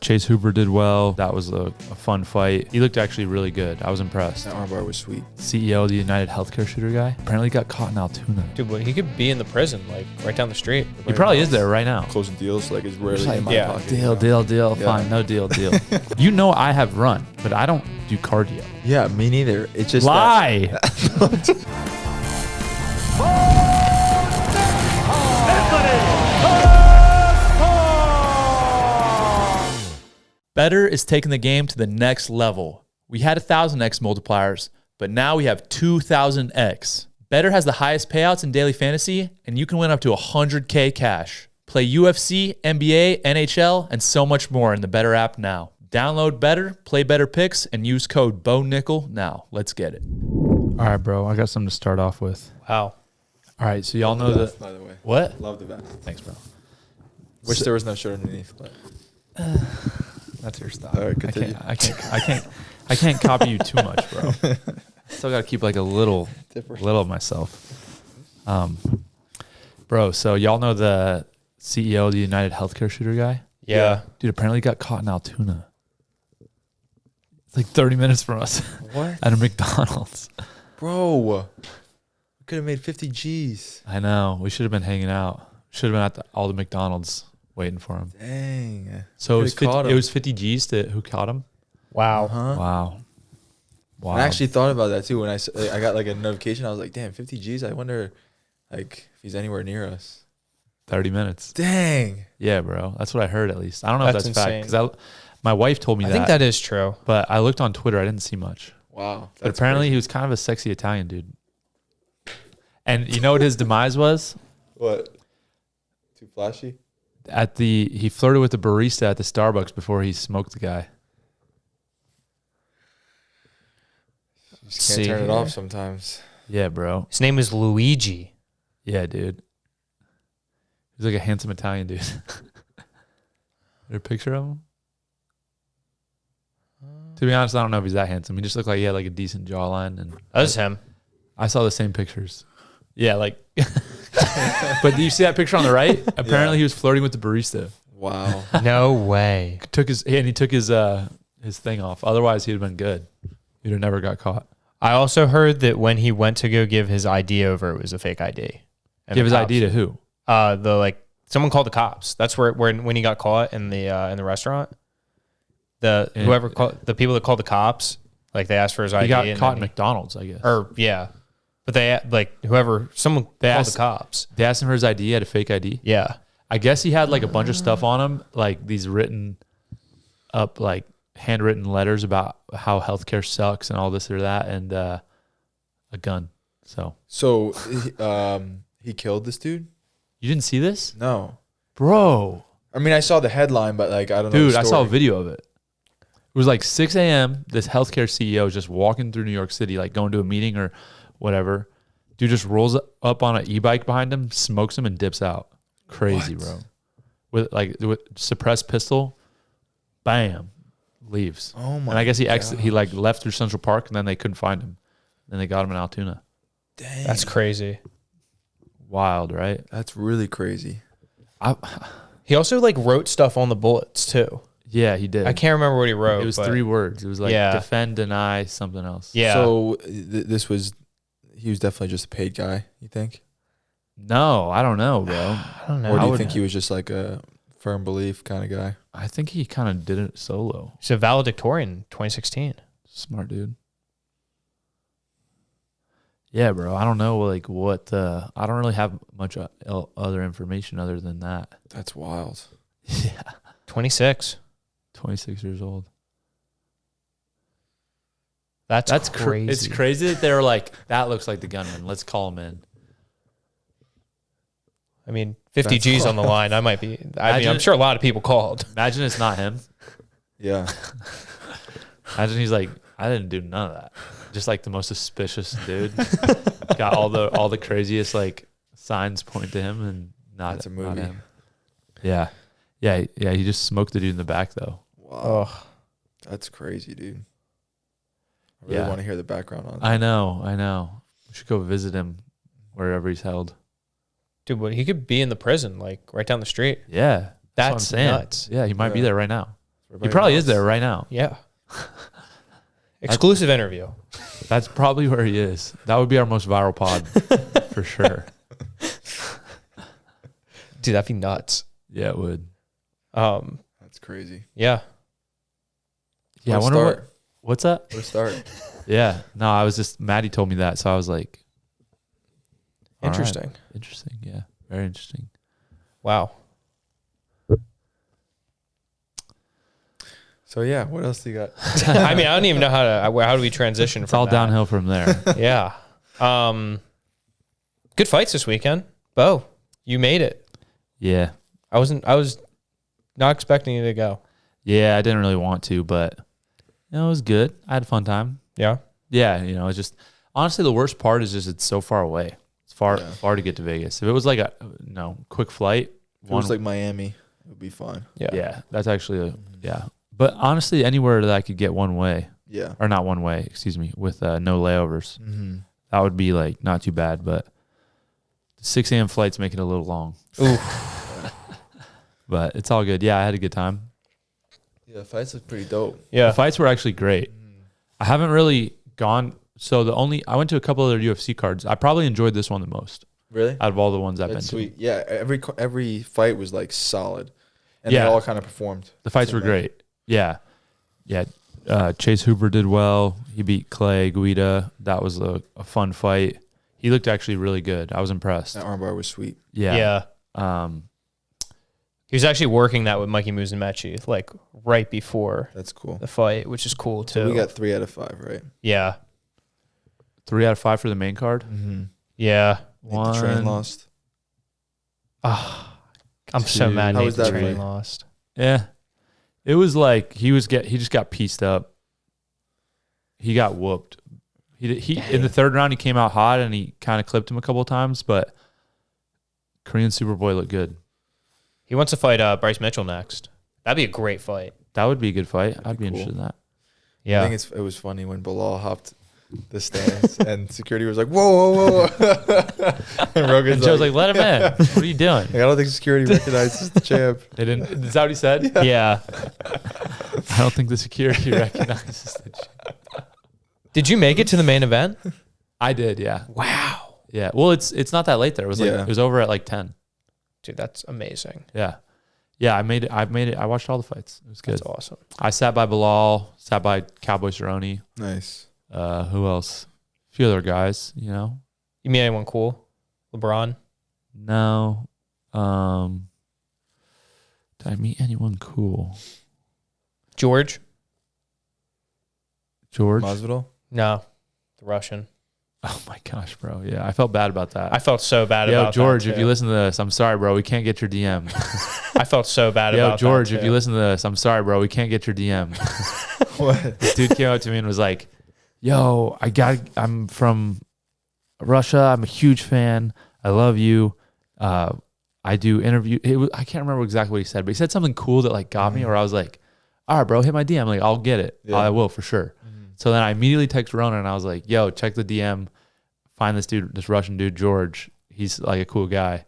Chase Hooper did well. That was a fun fight. He looked actually really good. I was impressed. That armbar was sweet. CEO of the United Healthcare shooter guy apparently got caught in Altoona. Dude, but he could be in the prison, like right down the street. He probably is there right now. Closing deals, like, is rarely in my pocket. Deal. Yeah. Fine, no deal. You know I have run, but I don't do cardio. Yeah, me neither. It's just Lie. BETR is taking the game to the next level. We had 1,000x multipliers, but now we have 2,000x. BETR has the highest payouts in daily fantasy, and you can win up to 100K cash. Play UFC, NBA, NHL, and so much more in the BETR app now. Download BETR, play BETR picks, and use code BONICKAL now. Let's get it. All right, bro. I got something to start off with. Wow. All right, so y'all know that. By the way, What? love the vest. Thanks, bro. Wish there was no shirt underneath, but That's your style. All right, continue. I can't copy you too much, bro. Still got to keep like a little of myself. Bro, so y'all know the CEO of the United Healthcare shooter guy? Yeah. Dude, apparently got caught in Altoona. It's like 30 minutes from us. What? At a McDonald's. Bro, we could have made 50 G's. I know. We should have been hanging out. Should have been at all the McDonald's waiting for him. Dang. So it was 50 G's to who caught him? Wow. Wow. I actually thought about that too when I got like a notification. I was like, damn, 50 G's. I wonder like if he's anywhere near us. 30 minutes. Dang. Yeah, bro. That's what I heard at least. I don't know if that's insane. fact because my wife told me I that. think that is true. But I looked on Twitter. I didn't see much. Wow. But apparently he was kind of a sexy Italian dude. And you know what his demise was? What? Too flashy? He flirted with the barista at the Starbucks before he smoked the guy. You just can't turn it off sometimes. Yeah, bro. His name is Luigi. Yeah, dude. He's like a handsome Italian dude. Is there a picture of him? To be honest, I don't know if he's that handsome. He just looked like he had like a decent jawline. And That's him. I saw the same pictures. Yeah, like. But do you see that picture on the right? Apparently, he was flirting with the barista. Wow. No way. He took his thing off. Otherwise, he'd have been good. He'd have never got caught. I also heard that when he went to go give his ID over, it was a fake ID. And Give his cops- ID to who? Someone called the cops. That's when he got caught in the restaurant. The people that called the cops, like they asked for his ID. He got and caught in McDonald's, I guess. But someone called the cops. They asked him for his ID. He had a fake ID. Yeah. I guess he had like a bunch of stuff on him, like these written up, like handwritten letters about how healthcare sucks and all this or that, and a gun. So he killed this dude? You didn't see this? No. Bro. I mean, I saw the headline, but like, I don't know. Dude, I saw a video of it. It was like 6 a.m. This healthcare CEO is just walking through New York City, like going to a meeting or whatever. Dude just rolls up on an e-bike behind him, smokes him, and dips out. Crazy, bro. With suppressed pistol, bam, leaves. Oh my! And I guess he like left through Central Park, and then they couldn't find him. Then they got him in Altoona. Dang, That's crazy. Wild, right? That's really crazy. He also like wrote stuff on the bullets too. Yeah, he did. I can't remember what he wrote. It was 3 words. It was like defend, deny, something else. Yeah. So he was definitely just a paid guy, you think? No, I don't know, bro. I don't know. Or do you think he was just like a firm belief kind of guy? I think he kind of did it solo. He's a valedictorian in 2016. Smart dude. Yeah, bro. I don't know like what I don't really have much other information other than that. That's wild. Yeah. 26 years old. That's crazy. It's crazy that they're like, that looks like the gunman. Let's call him in. I mean, 50 G's on the line. I'm sure a lot of people called. Imagine it's not him. Yeah. Imagine he's like, I didn't do none of that. Just like the most suspicious dude. Got all the craziest like signs point to him and That's a movie. not him. Yeah. Yeah. He just smoked the dude in the back though. Wow. Oh, that's crazy, dude. I really want to hear the background on that. I know. We should go visit him wherever he's held. Dude, but he could be in the prison, like right down the street. Yeah. That's what I'm saying. nuts. Yeah, he might be there right now. He probably is there right now. Yeah. Exclusive interview. That's probably where he is. That would be our most viral pod for sure. Dude, that'd be nuts. Yeah, it would. That's crazy. Yeah. Yeah, I wonder what's that? Where to start? Yeah. No, I was just, Maddie told me that. So I was like, Interesting. Right. Interesting. Yeah. Very interesting. Wow. So yeah, what else do you got? I mean, I don't even know how do we transition It's from all that? downhill from there. Yeah. Good fights this weekend. Bo, you made it. Yeah. I was not expecting you to go. Yeah, I didn't really want to, but it was good. I had a fun time. Yeah. Yeah, it's just honestly the worst part is just it's so far away. It's far to get to Vegas. If it was like a quick flight, If it was like Miami, it would be fine. Yeah. that's actually yeah. But honestly, anywhere that I could get one way, Yeah. or not one way, excuse me, with no layovers, that would be like not too bad. But the 6 a.m. flights make it a little long. Ooh. But it's all good. Yeah, I had a good time. Yeah, the fights look pretty dope. Yeah. The fights were actually great. I haven't really gone. So I went to a couple other UFC cards. I probably enjoyed this one the most Really? out of all the ones I've That's been sweet. Yeah, every fight was like solid, and they all kind of performed. to. The fights were great. Yeah. Chase Hooper did well. He beat Clay Guida. That was a fun fight. He looked actually really good. I was impressed. That armbar was sweet. Yeah. He was actually working that with Mikey Musumeci like right before That's cool. the fight, which is cool too. So we got 3 out of 5, right? Yeah. 3 out of 5 for the main card. Mm-hmm. Yeah. The train lost. I'm so mad How Nate was the that train fight? lost. Yeah. It was like he just got pieced up. He got whooped. He in the third round he came out hot and he kind of clipped him a couple of times, but Korean Superboy looked good. He wants to fight Bryce Mitchell next. That'd be a great fight. That would be a good fight. I'd be cool. interested in that. Yeah. I think it was funny when Bilal hopped the stands and security was like, whoa, whoa, whoa. And Rogan's And Joe's like, let him in. What are you doing? I don't think security recognizes the champ. They didn't. Is that what he said? Yeah. I don't think the security recognizes the champ. Did you make it to the main event? I did, yeah. Wow. Yeah. Well, it's not that late there. It was Yeah. it was over at like 10. Dude, that's amazing. Yeah. Yeah, I made it. I watched all the fights. It was good. That's awesome. I sat by Bilal, sat by Cowboy Cerrone. Nice. Who else? A few other guys, You meet anyone cool? LeBron? No. Did I meet anyone cool? George? Masvidal? No. The Russian. Oh my gosh, bro. Yeah, I felt bad about that. I felt so bad about that. George, too. if you listen to this, I'm sorry, bro. We can't get your DM. I felt so bad about that. George, if too. you listen to this, I'm sorry, bro. We can't get your DM. What? This dude came up to me and was like, yo, I'm from Russia. I'm a huge fan. I love you. I do interview. I can't remember exactly what he said, but he said something cool that like got me, or I was like, all right, bro, hit my DM. Like, I'll get it. Yeah. I will for sure. So then I immediately text Ronan and I was like, yo, check the DM. Find this dude, this Russian dude, George. He's like a cool guy.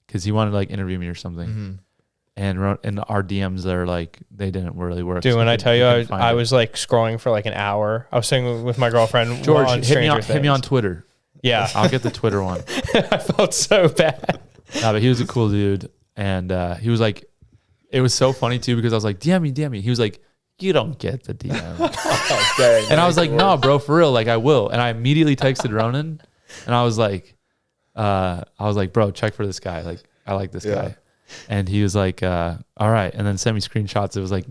Cause he wanted to like interview me or something. And our DMs are like, they didn't really work. Dude, so when I tell you, I it. was like scrolling for like an hour. I was sitting with my girlfriend. George, on hit me Stranger on Things. Twitter. Yeah. I'll get the Twitter one. I felt so bad. No, but he was a cool dude. And he was like, it was so funny too, because I was like, DM me. He was like, you don't get the DM. Oh, dang, And I was like, no, bro, for real. Like I will. And I immediately texted Ronan and I was like, bro, check for this guy. Like, I like this guy. And he was like, all right. And then sent me screenshots. It was like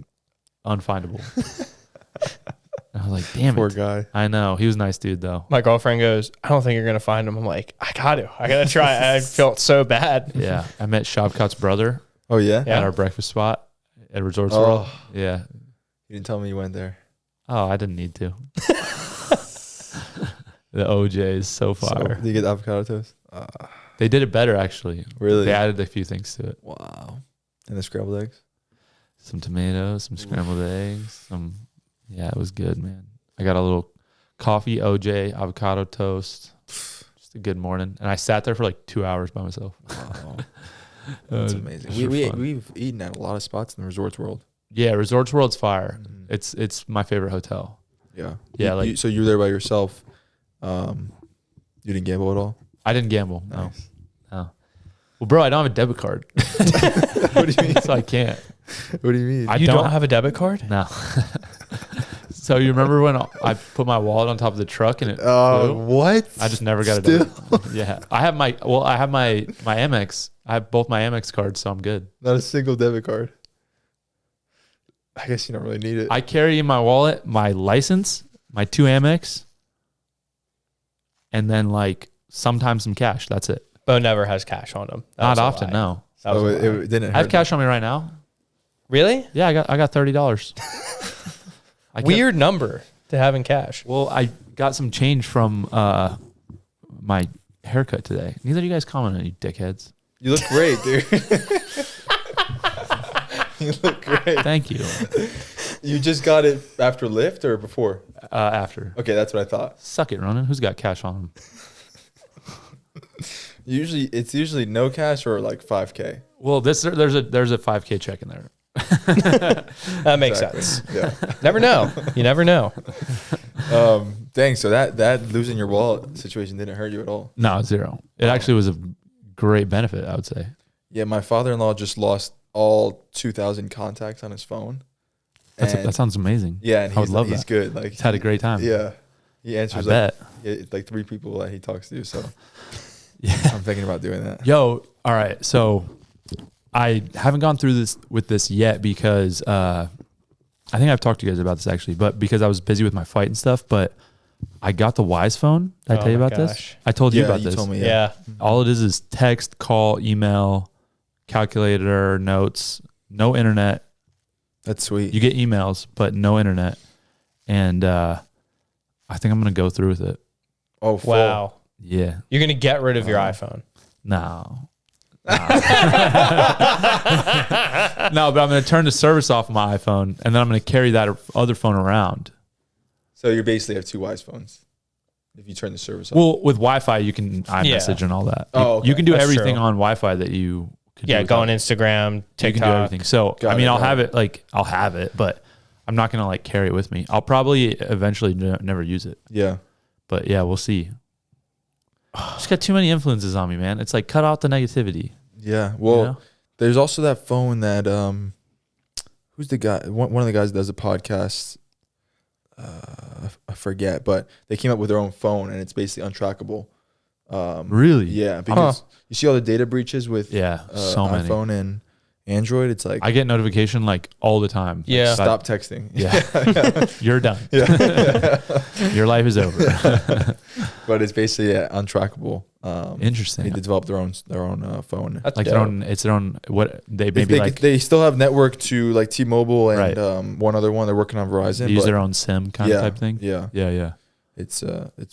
unfindable. And I was like, damn Poor it. guy. I know. He was a nice dude though. My girlfriend goes, I don't think you're going to find him. I'm like, I got to try. I felt so bad. Yeah. I met Shavkat's brother Oh, yeah? Yeah. at our breakfast spot at Resorts Oh. World. Yeah. You didn't tell me you went there. Oh, I didn't need to. The OJ is so fire. Did you get avocado toast? They did it better actually. Really? They added a few things to it. Wow. And the scrambled eggs? Some tomatoes, some scrambled eggs, it was good, man. I got a little coffee, OJ, avocado toast. Just a good morning. And I sat there for like 2 hours by myself. Wow. That's amazing. We've eaten at a lot of spots in the Resorts World. Yeah, Resorts World's fire. It's my favorite hotel. Yeah. Yeah, so you're there by yourself. You didn't gamble at all? I didn't gamble. Nice. No. Well, bro, I don't have a debit card. What do you mean? So I can't. What do you mean? You don't have a debit card? No. So you remember when I put my wallet on top of the truck and it flew? What? I just never got a debit. Yeah. I have my Amex. I have both my Amex cards, so I'm good. Not a single debit card. I guess you don't really need it. I carry in my wallet my license, my 2 Amex, and then like sometimes some cash. That's it. Bo never has cash on him. Not often, no. So it didn't hurt. I have cash on me right now. Really? Yeah, I got $30. Weird number to have in cash. Well, I got some change from my haircut today. Neither of you guys commented, you dickheads. You look great, dude. You look great. Thank you. You just got it after Lyft or before? After. Okay, that's what I thought. Suck it, Ronan. Who's got cash on him? It's usually no cash or like 5K. Well, there's a 5K check in there. That makes sense. Yeah. Never know. You never know. Dang, so that losing your wallet situation didn't hurt you at all? No, 0. It actually was a great benefit, I would say. Yeah, my father-in-law just lost all 2,000 contacts on his phone. That sounds amazing. Yeah, and I would love he's that. good. Like He's had a great time. Yeah, he answers like 3 people that he talks to. So Yeah, I'm thinking about doing that. Yo, all right. So I haven't gone through this yet because I think I've talked to you guys about this actually, but because I was busy with my fight and stuff. But I got the Wise phone. Did I tell you about this? I told you about this. Told me, Yeah. All it is text, call, email, calculator, notes, no internet. That's sweet. You get emails, but no internet. And I think I'm going to go through with it. Oh, full. Wow. Yeah. You're going to get rid of your iPhone. No. No, but I'm going to turn the service off of my iPhone, and then I'm going to carry that other phone around. So you basically have 2 Wise phones if you turn the service off. Well, with Wi-Fi, you can iMessage and all that. Oh, okay. You can do That's everything true. on Wi-Fi that you could do. Go on Instagram, TikTok. You can do everything. So, I'll have it. I'll have it, but I'm not going to carry it with me. I'll probably eventually never use it. Yeah. But yeah, we'll see. Just got too many influences on me, man. It's like cut out the negativity. Yeah. Well, you know? There's also that phone that who's the guy? One of the guys that does a podcast. I forget, but they came up with their own phone, and it's basically untrackable. Really? Yeah, because you see all the data breaches with so many iPhone and Android. It's like I get notification all the time. Yeah. stop texting. Yeah. You're done. Yeah. Your life is over. But it's basically untrackable. Interesting. They developed their own phone. That's like dope. their own what they maybe they still have network to like T-Mobile and Right. one other one. They're working on Verizon. they use their own SIM kind of type thing. Yeah. Yeah. It's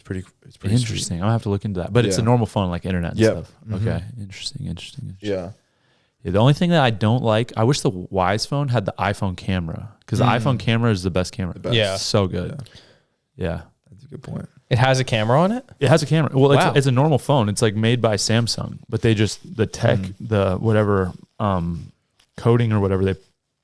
pretty Interesting. sweet. I'm gonna have to look into that. But it's a Yeah. normal phone, like internet and Yep. stuff. Mhm. Okay. Interesting. Yeah. Yeah, the only thing that I don't like, I wish the Wise phone had the iPhone camera because the iPhone camera is the best camera. The best. Yeah. It's so good. Yeah. That's a good point. It has a camera on it? It has a camera. Well, Wow. it's a normal phone. It's like made by Samsung, but they just the tech, the whatever coding or whatever they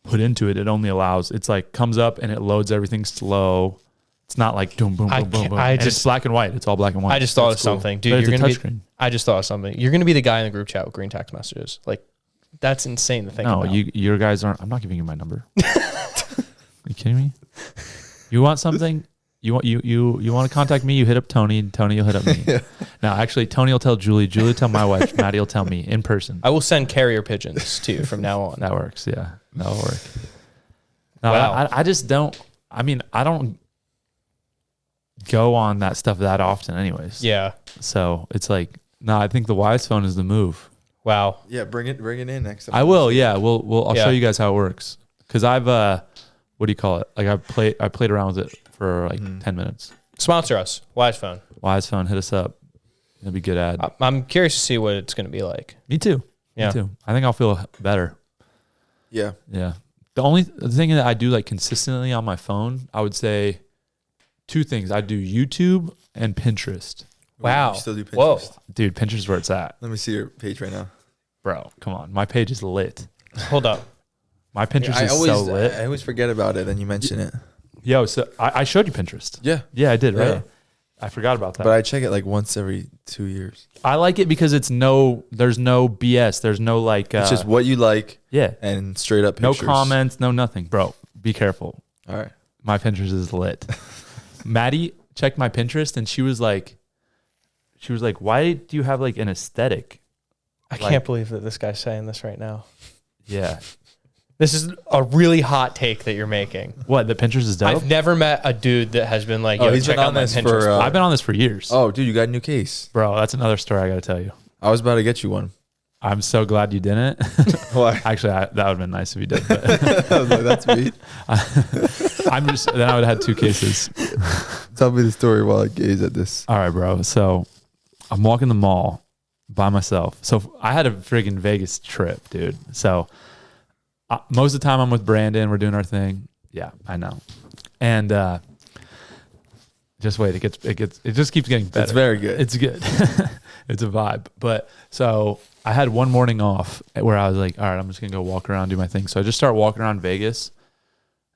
put into it, it only allows. It's like comes up and it loads everything slow. It's not like boom, boom, boom, boom, boom. And it's black and white. It's all black and white. I just thought That's of cool. something, dude. But it's You're a gonna be. touchscreen. I just thought of something. You're gonna be the guy in the group chat with green text messages. Like, that's insane to think No, about. your guys aren't. I'm not giving you my number. Are you kidding me? You want something? You want to contact me? You hit up Tony, and Tony will hit up me. Now, actually, Tony will tell Julie. Julie will tell my wife. Maddie will tell me in person. I will send carrier pigeons to you from now on. That works. Yeah, that'll work. No, Wow. I just don't. I mean, I don't go on that stuff that often, anyways. Yeah. So it's like, no, I think the Wise phone is the move. Wow. Yeah, bring it in next time. I will. Yeah, I'll Yeah. show you guys how it works. Because I've what do you call it? Like I played around with it for like 10 minutes. Sponsor us, Wise Phone. Wise phone, hit us up. It'll be a good ad. I'm curious to see what it's going to be like. Me too. Yeah. Me too. I think I'll feel better. Yeah. Yeah. The only thing that I do like consistently on my phone, I would say 2 things. I do YouTube and Pinterest. Wow. You still do Pinterest? Whoa. Dude, Pinterest is where it's at. Let me see your page right now. Bro, come on. My page is lit. Hold up. My Pinterest I is always, so lit. I always forget about it. Then you mention it. Yo, so I showed you Pinterest. Yeah. Yeah, I did, right? Yeah. I forgot about that. But I check it like once every 2 years. I like it because there's no BS. There's no like. It's just what you like. Yeah. And straight up No pictures. comments, no nothing. Bro, be careful. All right. My Pinterest is lit. Maddie checked my Pinterest and she was like, why do you have like an aesthetic? I can't believe that this guy's saying this right now. Yeah. This is a really hot take that you're making. What? The Pinterest is dope? I've never met a dude that has been like, Oh, yo, he's check been out on my this Pinterest. for, I've been on this for years. Oh, dude, you got a new case. Bro, that's another story I got to tell you. I was about to get you one. I'm so glad you didn't. Why? Actually, that would have been nice if you did. But I was like, that's me. then I would have had 2 cases. Tell me the story while I gaze at this. All right, bro. So I'm walking the mall by myself. So I had a friggin' Vegas trip, dude. So most of the time I'm with Brandon. We're doing our thing. Yeah, I know. And just wait. It just keeps getting better. It's very good. It's good. It's a vibe. But so I had one morning off where I was like, all right, I'm just going to go walk around, do my thing. So I just start walking around Vegas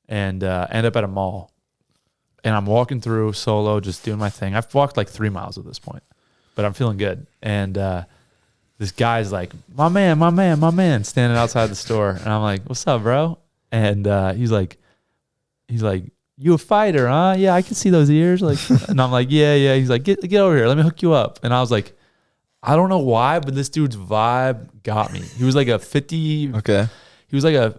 and end up at a mall. And I'm walking through solo, just doing my thing. I've walked like 3 miles at this point, but I'm feeling good. And this guy's like, my man, standing outside the store. And I'm like, what's up, bro? And he's like, you a fighter, huh? Yeah, I can see those ears. Like, and I'm like, yeah. He's like, get over here. Let me hook you up. And I was like, I don't know why, but this dude's vibe got me. He was like a 50. Okay. He was like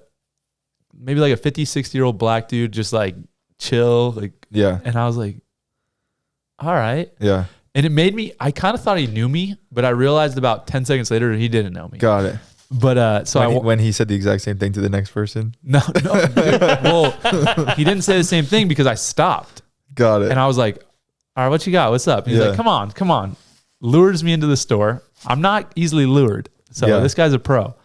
maybe like a 50, 60-year-old black dude, just like chill. Like, Yeah. and I was like, all right. Yeah. And it made me, I kind of thought he knew me, but I realized about 10 seconds later he didn't know me. Got it. But so When he said the exact same thing to the next person. no, dude. Well, he didn't say the same thing because I stopped. Got it. And I was like, all right, what you got? What's up? And he's Yeah. like, come on. Lures me into the store. I'm not easily lured. So Yeah. this guy's a pro.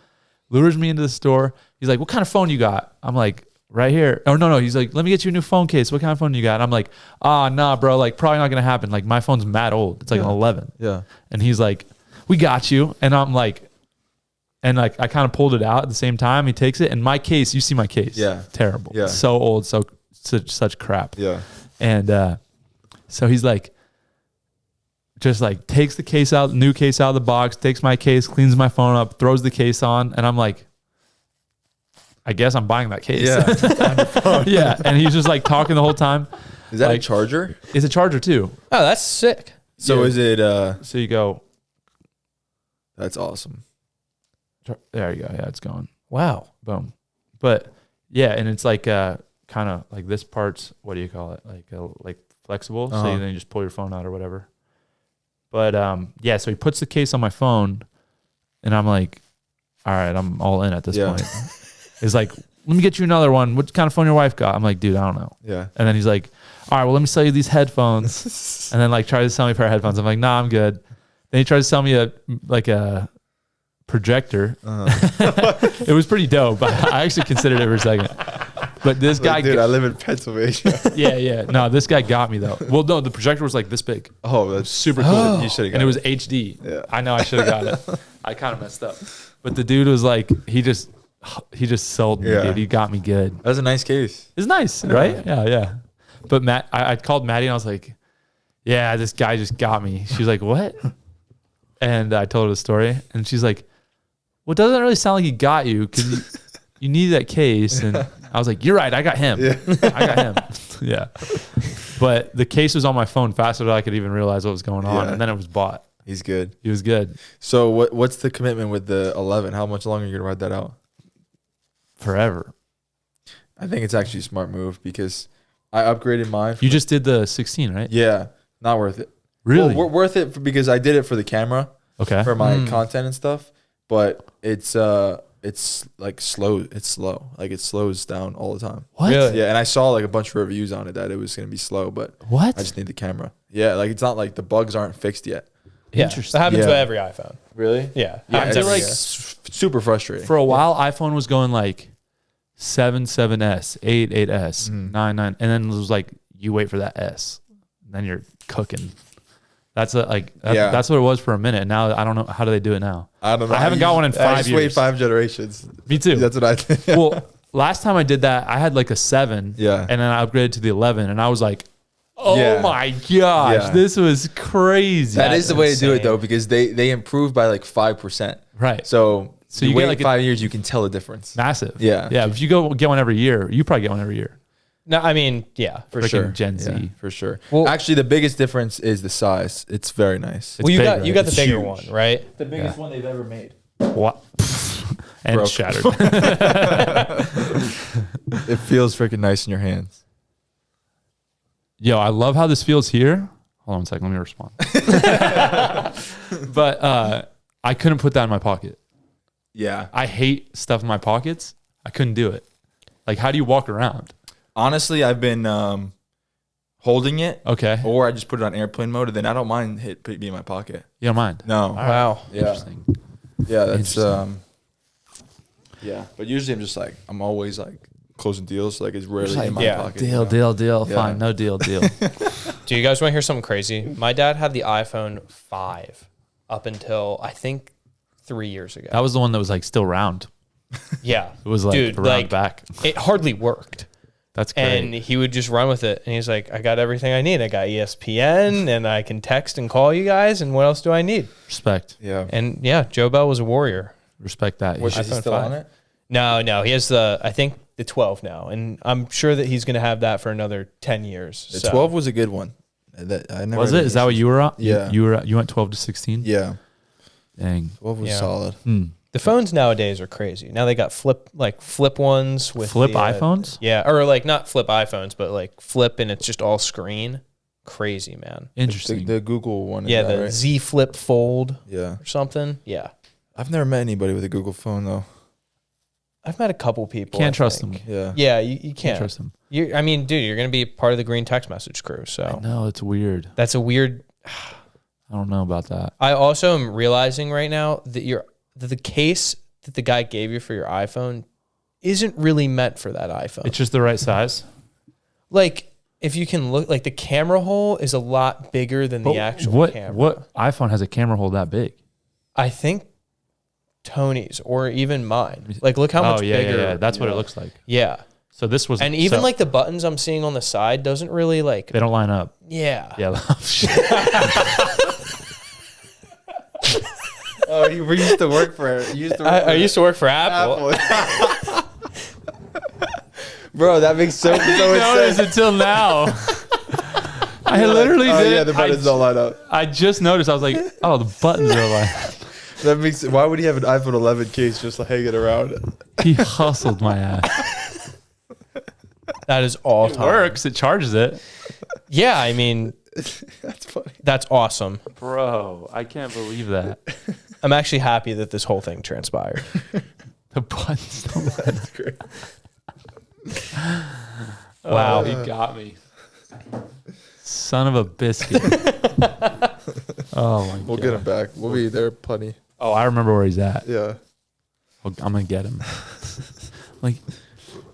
Lures me into the store. He's like, what kind of phone you got? I'm like, right here. Oh, no. He's like, let me get you a new phone case. What kind of phone you got? And I'm like, nah, bro. Like, probably not going to happen. Like, my phone's mad old. It's like an 11. Yeah. And he's like, we got you. And I'm like, I kind of pulled it out at the same time. He takes it. And my case, you see my case. Yeah. Terrible. Yeah. So old. Such crap. Yeah. And so he's like, just like takes the case out, new case out of the box, takes my case, cleans my phone up, throws the case on. And I'm like, I guess I'm buying that case. Yeah. Yeah. And he's just like talking the whole time. Is that Like- a charger? It's a charger too. Oh, that's sick. So Yeah. is it So you go, that's awesome. there you go. Yeah, it's going. Wow. Boom. But yeah, and it's like kind of like this part's, what do you call it? Like flexible. So Uh-huh. then you just pull your phone out or whatever. But yeah, so he puts the case on my phone and I'm like, all right, I'm all in at this Yeah. point. He's like, let me get you another one. What kind of phone your wife got? I'm like, dude, I don't know. Yeah. And then he's like, all right, well, let me sell you these headphones. And then like tries to sell me a pair of headphones. I'm like, nah, I'm good. Then he tries to sell me a projector. It was pretty dope. I actually considered it for a second. But this guy, Dude, I live in Pennsylvania. yeah. No, this guy got me though. Well, no, the projector was like this big. Oh, that's Super cool. You should have got And it was HD. Yeah. I know I should have got it. I kind of messed up. But the dude was like, he just sold me, Yeah. dude. He got me good. That's a nice case. It's nice, right? Yeah. But Matt, I called Maddie and I was like, yeah, this guy just got me. She was like, what? And I told her the story. And she's like, well, it doesn't really sound like he got you because you need that case. And I was like, you're right. I got him. Yeah. I got him. Yeah. But the case was on my phone faster than I could even realize what was going on. Yeah. And then it was bought. He's good. He was good. So what's the commitment with the 11? How much longer are you going to ride that out? Forever. I think it's actually a smart move because I upgraded mine. You just did the 16, right? Yeah. Not worth it. Really? Well, worth it because I did it for the camera, Okay. for my content and stuff. But it's like slow. It's slow. Like it slows down all the time. What? Really? Yeah, and I saw like a bunch of reviews on it that it was going to be slow, but What? I just need the camera. Yeah, like it's not like the bugs aren't fixed yet. Yeah. Interesting. That happens Yeah. with every iPhone. Really? Yeah. Yeah, Happens it's every like- year. super frustrating. For a while, iPhone was going like 7S, 8S, 9, and then it was like you wait for that S, and then you're cooking. That's that's what it was for a minute. Now I don't know how do they do it now. I don't know. I haven't got one in I 5 just years. wait 5 generations. Me too. That's what I think. Well, last time I did that, I had like a 7. Yeah. And then I upgraded to the 11, and I was like, oh Yeah. my gosh, Yeah. this was crazy. That is the way to do it insane. though, because they improve by like 5%. Right. So So you you wait get like 5 years, you can tell the difference. massive. Yeah. Yeah. If you get one every year, you probably get one every year. No, I mean, yeah. For Freaking sure. Gen Z. Yeah, for sure. Well- Actually, the biggest difference is the size. It's very nice. It's Well, you big, got right? you got the It's bigger huge. one, right? The biggest one they've ever made. What? And Broke. shattered. It feels freaking nice in your hands. Yo, I love how this feels here. Hold on a second. Let me respond. But I couldn't put that in my pocket. Yeah. I hate stuff in my pockets. I couldn't do it. Like, how do you walk around? Honestly, I've been holding it, Okay. or I just put it on airplane mode, and then I don't mind it being in my pocket. You don't mind? No. Wow. Yeah. Interesting. Yeah, that's Interesting. yeah. But usually I'm always like closing deals, like it's rarely like, in my yeah. pocket. Deal. Yeah. Fine. No deal. Do you guys want to hear something crazy? My dad had the iPhone 5 up until I think 3 years ago. That was the one that was like still round. Yeah. It was like Dude, around like, back. it hardly worked. That's great. And he would just run with it. And he's like, I got everything I need. I got ESPN and I can text and call you guys. And what else do I need? Respect. Yeah. And yeah, Joe Bell was a warrior. Respect that. Which is he iPhone still 5. on it? No, he has I think the 12 now. And I'm sure that he's going to have that for another 10 years. The So, 12 was a good one. That I never Was had it? Is that what you were on? Yeah. You went 12 to 16? Yeah. Dang. 12 was Yeah. solid. The phones nowadays are crazy. Now they got flip ones with Flip the, iPhones? Yeah, or like not flip iPhones, but like flip and it's just all screen. Crazy, man. Interesting. The Google one. Yeah, Is that the right? Z Flip Fold Yeah. or something. Yeah, I've never met anybody with a Google phone though. I've met a couple people. Can't I trust think. them. Yeah. Yeah, you Can't can't. trust them. I mean, dude, you're gonna be part of the green text message crew. So No, it's weird. that's a weird. I don't know about that. I also am realizing right now that the case that the guy gave you for your iPhone isn't really meant for that iPhone. It's just the right size. Like, if you can look, like the camera hole is a lot bigger than the actual what, camera. What iPhone has a camera hole that big? I think Tony's or even mine. Like, look how much bigger. Yeah. That's what it looks like. Yeah. So this was, And even so like the buttons I'm seeing on the side doesn't really like, they don't line up. yeah. Yeah. Oh, you used to work for it. I used to work for Apple. Bro, that makes so much noticed sense. until now. I literally Oh did. yeah, the buttons don't line up. I just noticed. I was like, oh, the buttons are like. That makes. Why would he have an iPhone 11 case just like hanging around? He hustled my ass. That is all It time. works. It charges it. Yeah. I mean, That's funny. that's awesome. Bro, I can't believe that. I'm actually happy that this whole thing transpired. The buttons don't That's great. Wow. He got me. Son of a biscuit. Oh my god. We'll get him back. We'll be there plenty. Oh, I remember where he's at. Yeah. I'm gonna get him. Like,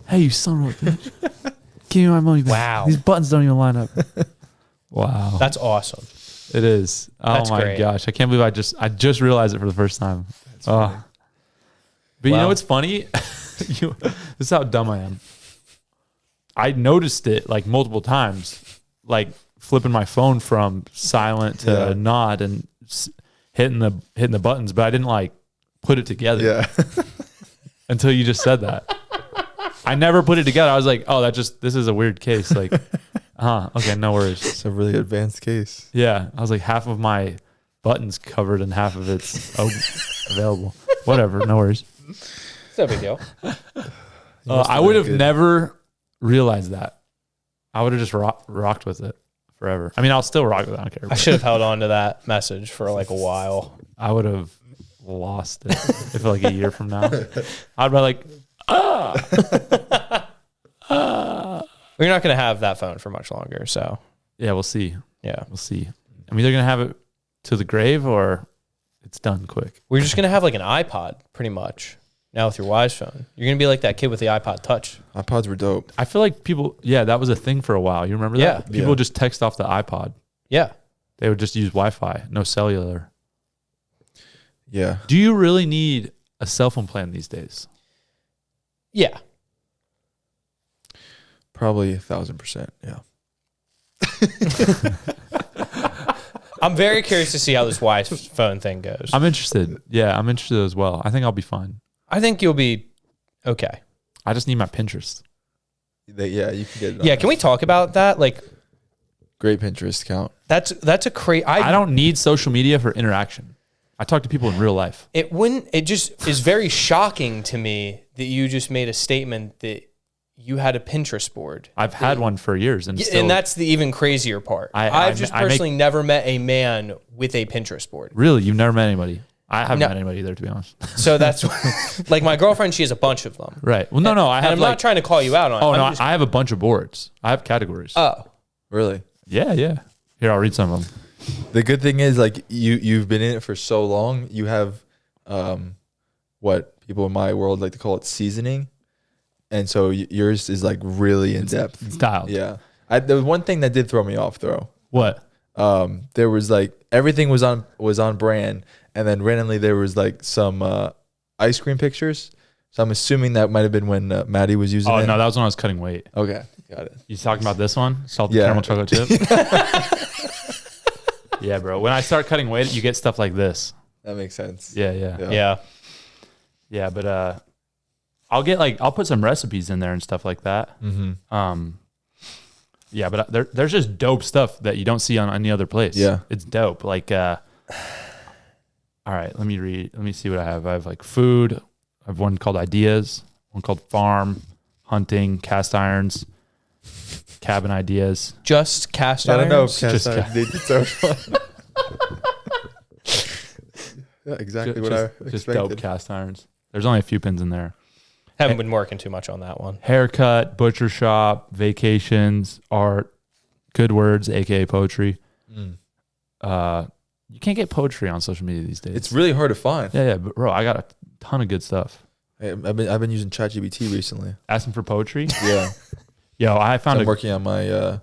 hey, you son of a bitch. Give me my money back. Wow. These buttons don't even line up. Wow. That's awesome. It is. Oh That's my great. gosh. I can't believe I just realized it for the first time. Oh. But you Wow. know what's funny? This is how dumb I am. I noticed it like multiple times, like flipping my phone from silent to Yeah. not and hitting the buttons, but I didn't like put it together Yeah. until you just said that. I never put it together. I was like, oh, this is a weird case. Like, okay, no worries. It's a really advanced case. Yeah. I was like, half of my buttons covered and half of it's available. Whatever, no worries. It's no big deal. I would have never realized that. I would have just rocked with it forever. I mean, I'll still rock with it. I don't care. I should have held on to that message for like a while. I would have lost it if like a year from now. I'd be like, We're not going to have that phone for much longer. So, yeah, we'll see. yeah. We'll see. I'm either going to have it to the grave or it's done quick. We're just going to have like an iPod pretty much now with your Wise phone. You're going to be like that kid with the iPod Touch. iPods were dope. I feel like people, that was a thing for a while. You remember that? Yeah. People Yeah. would just text off the iPod. Yeah. They would just use Wi-Fi, no cellular. Yeah. Do you really need a cell phone plan these days? Yeah. Probably 1,000%. Yeah. I'm very curious to see how this Y phone thing goes. I'm interested. Yeah, I'm interested as well. I think I'll be fine. I think you'll be okay. I just need my Pinterest. Yeah, you can get it. Yeah, can we talk about that? Like, Great Pinterest account. that's a crazy. I don't need social media for interaction. I talk to people in real life. It wouldn't. It just is very shocking to me that you just made a statement that you had a Pinterest board. I've had one for years, and And that's the even crazier part. I've just personally never met a man with a Pinterest board. Really, you've never met anybody. I haven't met anybody either, to be honest. So that's like my girlfriend. She has a bunch of them. Right. Well, no. I have. I'm not trying to call you out on. Oh it. no, I have a bunch of boards. I have categories. Oh, Really? Yeah. Here, I'll read some of them. The good thing is, like, you've been in it for so long. You have what people in my world like to call it seasoning, and so yours is like really in depth. It's dialed. Yeah. There was one thing that did throw me off though. What? There was like everything was on brand, and then randomly there was like some ice cream pictures. So I'm assuming that might have been when Maddie was using it. Oh no, that was when I was cutting weight. Okay, got it. You talking about this one? Salted Yeah. caramel chocolate chip? Yeah, bro. When I start cutting weight, you get stuff like this. That makes sense. Yeah. But I'll put some recipes in there and stuff like that. Mm-hmm. Yeah, but there's just dope stuff that you don't see on any other place. Yeah. It's dope. Like, all right, let me see what I have. I have like food. I have one called ideas, one called farm, hunting, cast irons, cabin ideas. just cast I irons. don't know. Just They did so fun. Yeah, exactly what I expected. Just dope cast irons. There's only a few pins in there. Haven't been working too much on that one. Haircut, butcher shop, vacations, art, good words, aka poetry. You can't get poetry on social media these days. It's really hard to find. Yeah, but bro, I got a ton of good stuff. Hey, I've been using ChatGPT recently. Asking for poetry. Yeah. Yo, I found I'm working on my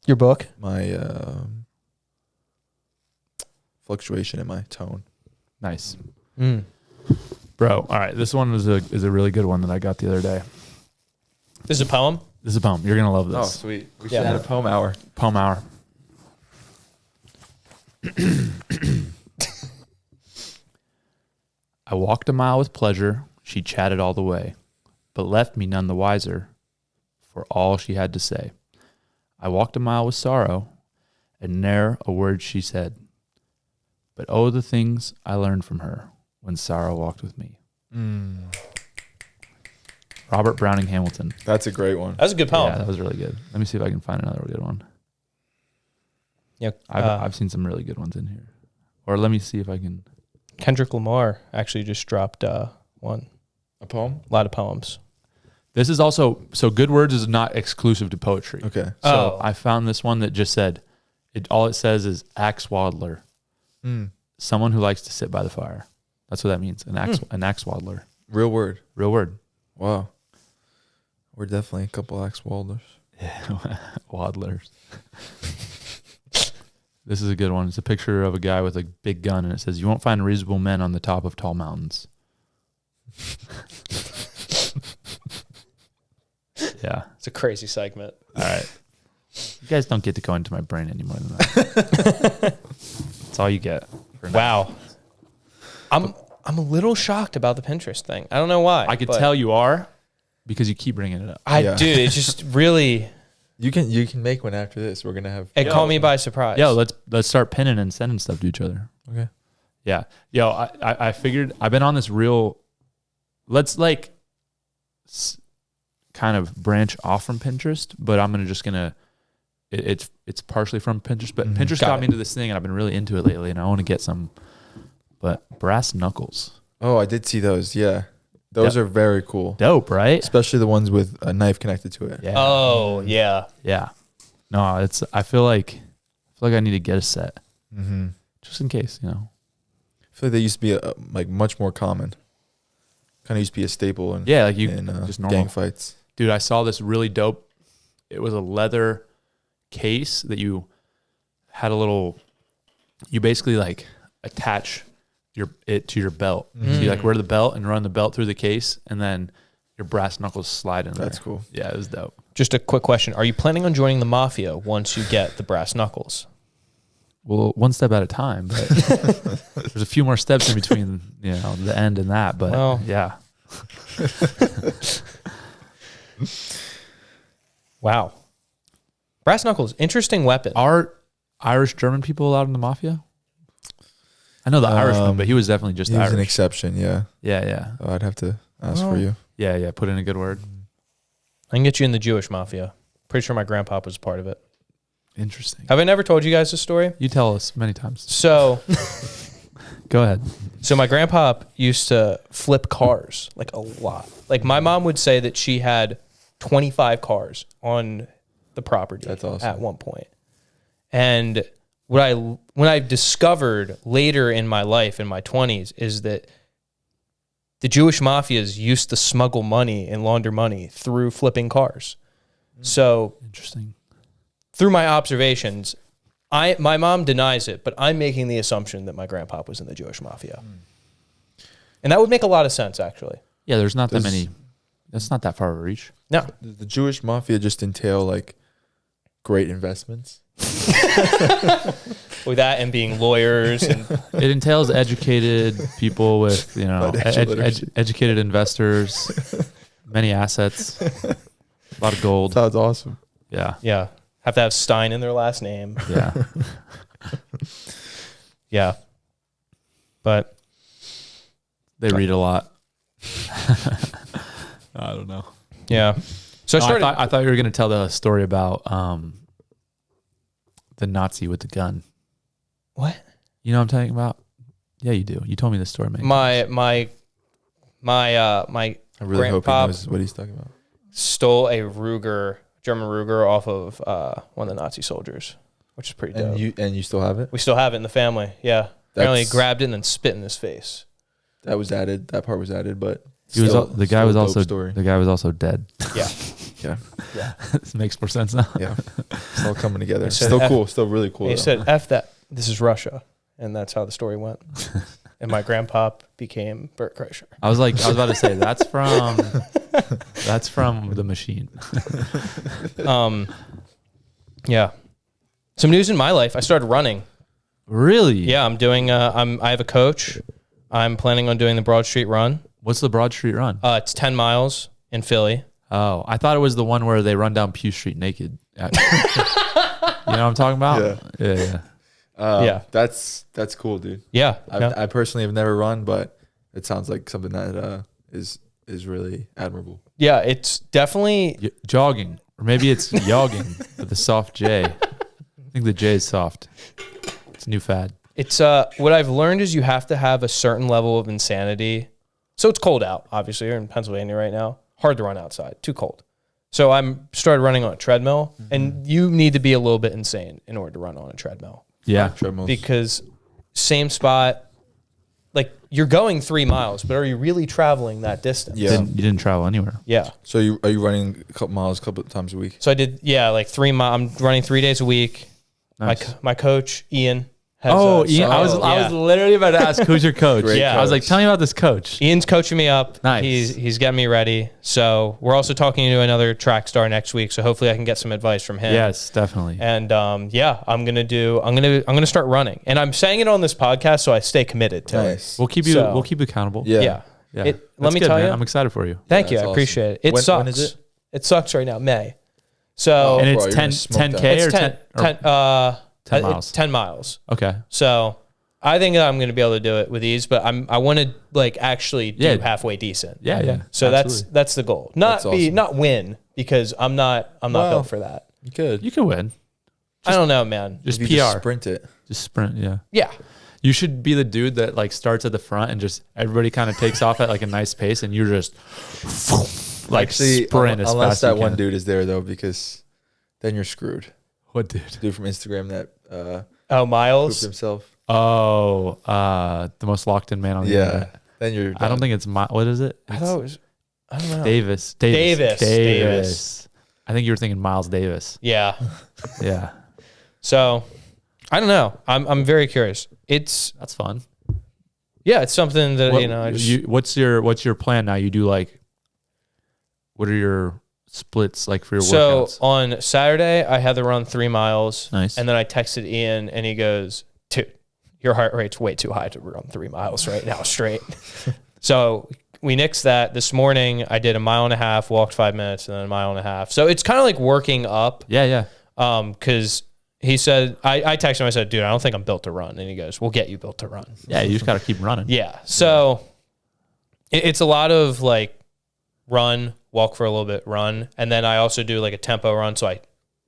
Your book? my fluctuation in my tone. nice. Bro, all right. This one is a really good one that I got the other day. This is a poem? This is a poem. You're gonna love this. Oh, sweet. We should Yeah. add a poem hour. Poem hour. I walked a mile with pleasure. She chatted all the way, but left me none the wiser for all she had to say. I walked a mile with sorrow, and ne'er a word she said. But oh, the things I learned from her when sorrow walked with me. Robert Browning Hamilton. That's a great one. That was a good poem. Yeah, that was really good. Let me see if I can find another good one. Yeah. I've seen some really good ones in here. Or let me see if I can. Kendrick Lamar actually just dropped one. A poem? A lot of poems. This is also, so good words is not exclusive to poetry. Okay. So Oh. I found this one that just said, all it says is axe waddler. Someone who likes to sit by the fire. That's what that means. An axe waddler. Real word. Real word. Wow. We're definitely a couple axe walders. Waddlers. This is a good one. It's a picture of a guy with a big gun, and it says, "You won't find reasonable men on the top of tall mountains." Yeah. It's a crazy segment. All right. You guys don't get to go into my brain any more than that. That's all you get. For now. Wow. I'm a little shocked about the Pinterest thing. I don't know why. I could but tell you are because you keep bringing it up. Dude, it's just really, You can make one after this. We're gonna have. it caught me by surprise. Yo, let's start pinning and sending stuff to each other. Okay. Yeah. Yo, I figured I've been on this real. Let's like kind of branch off from Pinterest, but I'm gonna. It's partially from Pinterest, but Pinterest got me into this thing, and I've been really into it lately, and I want to get some. But brass knuckles. Oh, I did see those. Yeah, those are very cool. Dope, right? Especially the ones with a knife connected to it. Yeah. Oh, yeah. Yeah. No, it's. I feel like I need to get a set, just in case, you know. I feel like they used to be like much more common. Kind of used to be a staple in Yeah, like you in just normal gang fights. Dude, I saw this really dope. It was a leather case that you had a little. You basically like attach it to your belt. So you like wear the belt and run the belt through the case, and then your brass knuckles slide in there. That's cool. Yeah, it was dope. Just a quick question. Are you planning on joining the mafia once you get the brass knuckles? Well, one step at a time, but there's a few more steps in between, the end and that. But yeah. Wow. Brass knuckles, interesting weapon. Are Irish German people allowed in the mafia? I know the Irishman, but he was definitely just He was Irish. an exception, yeah. Yeah. I'd have to ask for you. Yeah. Put in a good word. I can get you in the Jewish mafia. Pretty sure my grandpa was a part of it. Interesting. Have I never told you guys this story? You tell us many times. So, Go ahead. so my grandpa used to flip cars like a lot. Like my mom would say that she had 25 cars on the property. That's awesome. At one point. And when I discovered later in my life, in my 20s, is that the Jewish mafias used to smuggle money and launder money through flipping cars. So Interesting. through my observations, my mom denies it, but I'm making the assumption that my grandpa was in the Jewish mafia. And that would make a lot of sense, actually. Yeah, there's not that many. That's not that far of a reach. No. Does the Jewish mafia just entail like great investments? With that and being lawyers. And It entails educated people with, Financial literacy. educated investors, many assets, a lot of gold. Sounds awesome. Yeah. yeah, have to have Stein in their last name. Yeah. Yeah. But They read a lot. I don't know. yeah. So I started. I thought you were going to tell the story about the Nazi with the gun. What? You know what I'm talking about? Yeah, you do. You told me this story, man. My I really hope he grandpa knows what he's talking about. stole a German Ruger off of one of the Nazi soldiers, which is pretty dope. And you still have it? We still have it in the family. Yeah. Apparently That's- grabbed it and then spit in his face. That was added. That part was added, but the guy was also story. the guy was also dead. Yeah. Yeah, This makes more sense now. yeah. It's all coming together. He said Still F- cool. Still really cool. He though. said, F that. This is Russia. And that's how the story went. And my grandpa became Bert Kreischer. I was about to say that's from The Machine. Yeah. Some news in my life. I started running. Really? Yeah, I'm doing. I have a coach. I'm planning on doing the Broad Street Run. What's the Broad Street Run? It's 10 miles in Philly. Oh, I thought it was the one where they run down Pew Street naked. You know what I'm talking about? Yeah. Yeah. That's cool, dude. Yeah. I personally have never run, but it sounds like something that is really admirable. Yeah, it's definitely. Jogging. Or maybe it's yogging with a soft J. I think the J is soft. It's a new fad. It's what I've learned is you have to have a certain level of insanity. So it's cold out, obviously. You're in Pennsylvania right now. Hard to run outside. Too cold. So I'm started running on a treadmill, and you need to be a little bit insane in order to run on a treadmill. Yeah. Treadmills. Because same spot, like you're going 3 miles, but are you really traveling that distance? Yeah. You didn't travel anywhere. Yeah. So are you running a couple miles a couple of times a week? So I did, like 3 miles. I'm running 3 days a week. Nice. My coach, Ian. Has, Ian, I was literally about to ask who's your coach. Great Yeah. I was like, tell me about this coach. Ian's coaching me up. Nice. He's getting me ready. So we're also talking to another track star next week. So hopefully I can get some advice from him. Yes, definitely. And I'm gonna start running. And I'm saying it on this podcast so I stay committed to it. Nice. We'll keep you So- accountable. Yeah. Yeah. Yeah. Let That's me good, tell man. you. I'm excited for you. Thank you. that's I awesome. appreciate it. It When sucks. is it? It sucks right now. May. So And bro, it's you're 10 gonna smoke 10K that. or it's 10 10 miles. It's 10 miles. Okay. So I think I'm going to be able to do it with ease, but I want to like actually do halfway decent. Yeah, yeah. So absolutely. that's the goal. Not That's awesome. not win because I'm not built for that. You could. You can win. I don't know, man. Just If PR. you just sprint it. Just sprint, yeah. Yeah. You should be the dude that like starts at the front and just everybody kind of takes off at like a nice pace and you're just like Actually, sprint as unless fast that as you one can. dude is there though, because then you're screwed. What dude? Dude from Instagram that Oh, pooped Miles. himself. Oh, the most locked in man on the Yeah. internet. Then you're. I don't think it's what is it? I thought it was. I don't know. Davis. Davis. I think you were thinking Miles Davis. Yeah. Yeah. So I don't know. I'm very curious. It's That's fun. it's something that I just, what's your plan now? You do like What are your splits like for your So workouts? on Saturday, I had to run 3 miles. Nice. And then I texted Ian and he goes, dude, your heart rate's way too high to run 3 miles right now straight. So we nixed that. This morning, I did 1.5 miles, walked 5 minutes, and then 1.5 miles. So it's kind of like working up. Yeah. Because he said, I texted him, I said, dude, I don't think I'm built to run. And he goes, we'll get you built to run. Yeah, you just got to keep running. Yeah. So it's a lot of like run, walk for a little bit, run. And then I also do like a tempo run. So I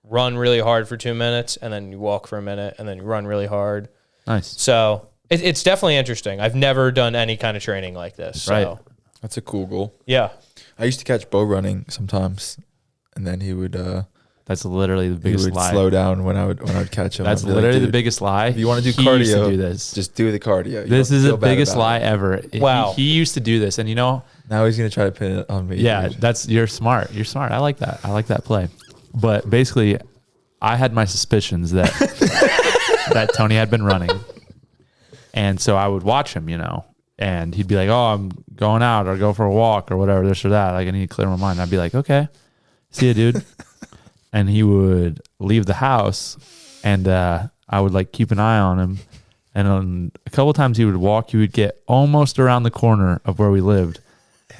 run really hard for 2 minutes and then you walk for a minute and then you run really hard. Nice. So it's definitely interesting. I've never done any kind of training like this. So. Right. That's a cool goal. Yeah. I used to catch Bo running sometimes, and then he would That's literally the biggest lie. slow down when I would catch him. That's I'd be like, literally the "Dude, biggest lie. If you want to do He used cardio, to do this. just do the cardio. You This don't is the feel bad biggest about lie it." ever. Wow. He used to do this, and you know, Now he's gonna try to pin it on me. yeah, dude. you're smart. You're smart. I like that. I like that play. But basically, I had my suspicions that that Tony had been running, and so I would watch him, and he'd be like, "Oh, I'm going out or go for a walk or whatever, this or that. Like I need to clear my mind." I'd be like, "Okay, see ya, dude." And he would leave the house, and I would like keep an eye on him. And a couple of times he would walk. He would get almost around the corner of where we lived,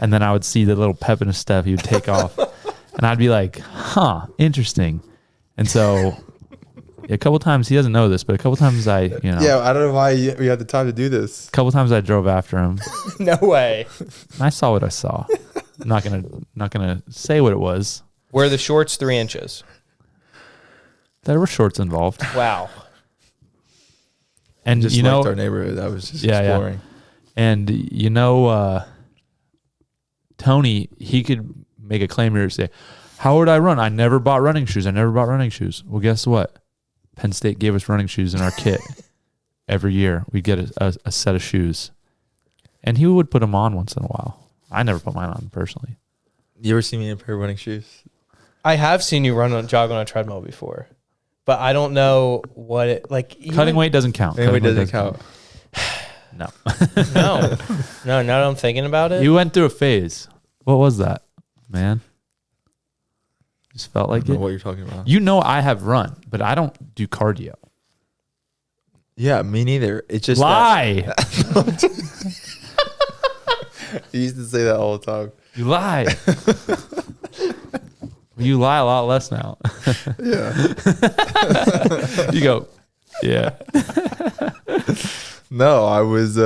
and then I would see the little pep in his step. He would take off, and I'd be like, "Huh, interesting." And so, a couple of times he doesn't know this, but a couple of times I Yeah, I don't know why we had the time to do this. a couple of times I drove after him. No way. And I saw what I saw. I'm not gonna say what it was. Were the shorts 3 inches? There were shorts involved, Wow. and Just you know, liked our neighborhood. I was just Yeah, yeah. exploring. and Tony, he could make a claim here and say, "How would I run? I never bought running shoes. I never bought running shoes." Well, guess what? Penn State gave us running shoes in our kit every year. We'd get a set of shoes, and he would put them on once in a while. I never put mine on personally. You ever see me in a pair of running shoes? I have seen you jog on a treadmill before, but I don't know what it like. Cutting weight doesn't count. Anyway, Cutting weight doesn't count. No. No. Now that I'm thinking about it. You went through a phase. What was that, man? Just felt I like don't know it. what you're talking about. You know I have run, but I don't do cardio. Yeah, me neither. It's just Lie. He used to say that all the time. You lie. You lie a lot less now. Yeah. You go, yeah. No, I was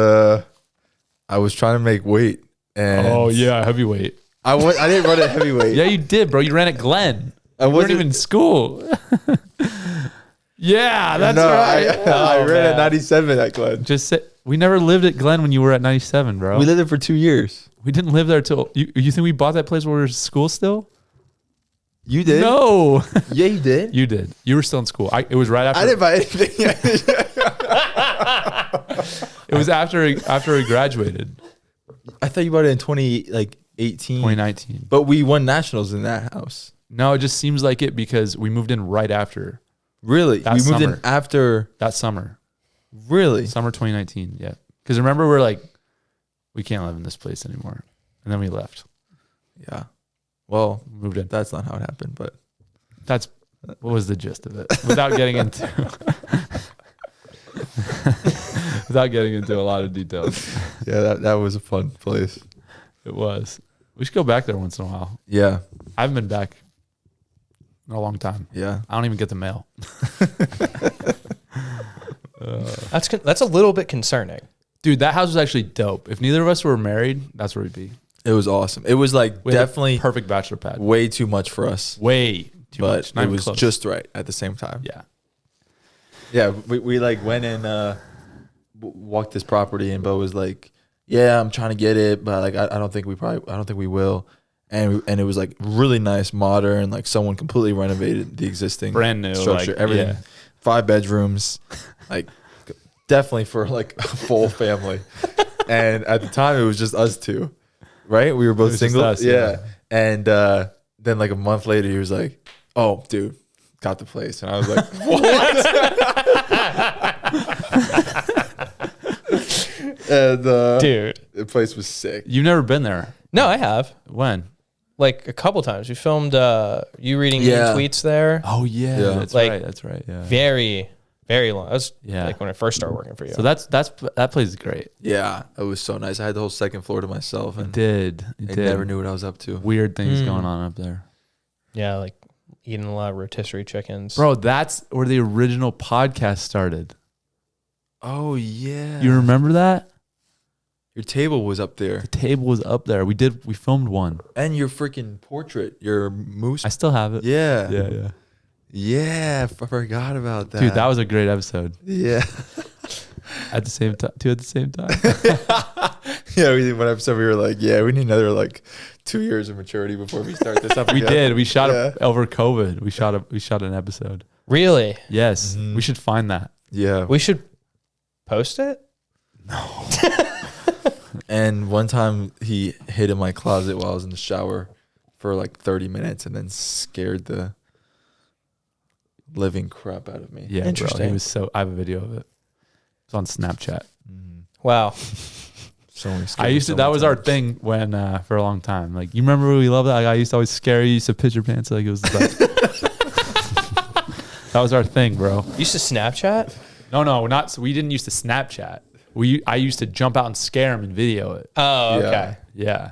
trying to make weight, and Oh yeah, heavyweight. I didn't run at heavyweight. Yeah, you did, bro. You ran at Glenn. I You weren't wasn't even in school. Yeah, that's no, right. I Oh, ran man. at 97 at Glen. Just say, we never lived at Glen when you were at 97, bro. We lived there for 2 years. We didn't live there till you think we bought that place when we were in school still? You did? No. Yeah, you did. You did. You were still in school. It was right after. I didn't buy anything. It was after we graduated, I thought you bought it in 2018. 2019. But we won nationals in that house. No, it just seems like it because we moved in right after Really? That We moved summer. in after. that summer. Really? Summer 2019, yeah. Because remember, we're like, we can't live in this place anymore. And then we left. Yeah. Well, Moved in. that's not how it happened, but That's what was the gist of it. Without getting into a lot of details. yeah, that was a fun place. It was. We should go back there once in a while. Yeah. I haven't been back in a long time. Yeah. I don't even get the mail. That's a little bit concerning. Dude, that house was actually dope. If neither of us were married, that's where we'd be. It was awesome. It was like We had a definitely perfect bachelor pad. way too much for us, Way too but much. Not it even was close. just right at the same time. Yeah. Yeah, we like went and walked this property, and Bo was like, "Yeah, I'm trying to get it, but like I don't think we will." And it was like really nice, modern, like someone completely renovated the existing Brand new, structure, like, everything, yeah. 5 bedrooms, like definitely for like a full family. And at the time, it was just us two, right? We were both was just single, us, yeah. And then like a month later, he was like, "Oh, dude, got the place," and I was like, "What?" And Dude. the place was sick. You've never been there. No, I have. When? like a couple times. We filmed you reading mean tweets there. Oh yeah, Yeah. that's Like, right. That's right. Yeah. Very, very long. That was Yeah. like when I first started working for you. So that place is great. Yeah, it was so nice. I had the whole second floor to myself, and You I did. never knew what I was up to. Weird things going on up there. Yeah, like eating a lot of rotisserie chickens. Bro, that's where the original podcast started. Oh yeah, You remember that? your table was up there, The table was up there. We filmed one. and your freaking portrait, your moose. I still have it. Yeah, Yeah. yeah. I forgot about that, Dude, that was a great episode. yeah. At the same time, two at the same time. Yeah, we did one episode. We were like, yeah, we need another like 2 years of maturity before we start this up. We again. did. We shot Yeah. it over COVID. We shot an episode. Really? Yes, Mhm. we should find that. Yeah, We should post it? and one time he hid in my closet while I was in the shower for like 30 minutes, and then scared the living crap out of me. Yeah, Interesting. Bro, he was so. I have a video of it. It's on Snapchat. Wow. So many I used to. That was our thing when for a long time. Like, you remember we loved that. Like, I used to always scare you. Used to pitch your pants like it was the best. That was our thing, bro. You used to Snapchat? No, not. So we didn't used to Snapchat. I used to jump out and scare him and video it. Oh, Yeah. okay. Yeah,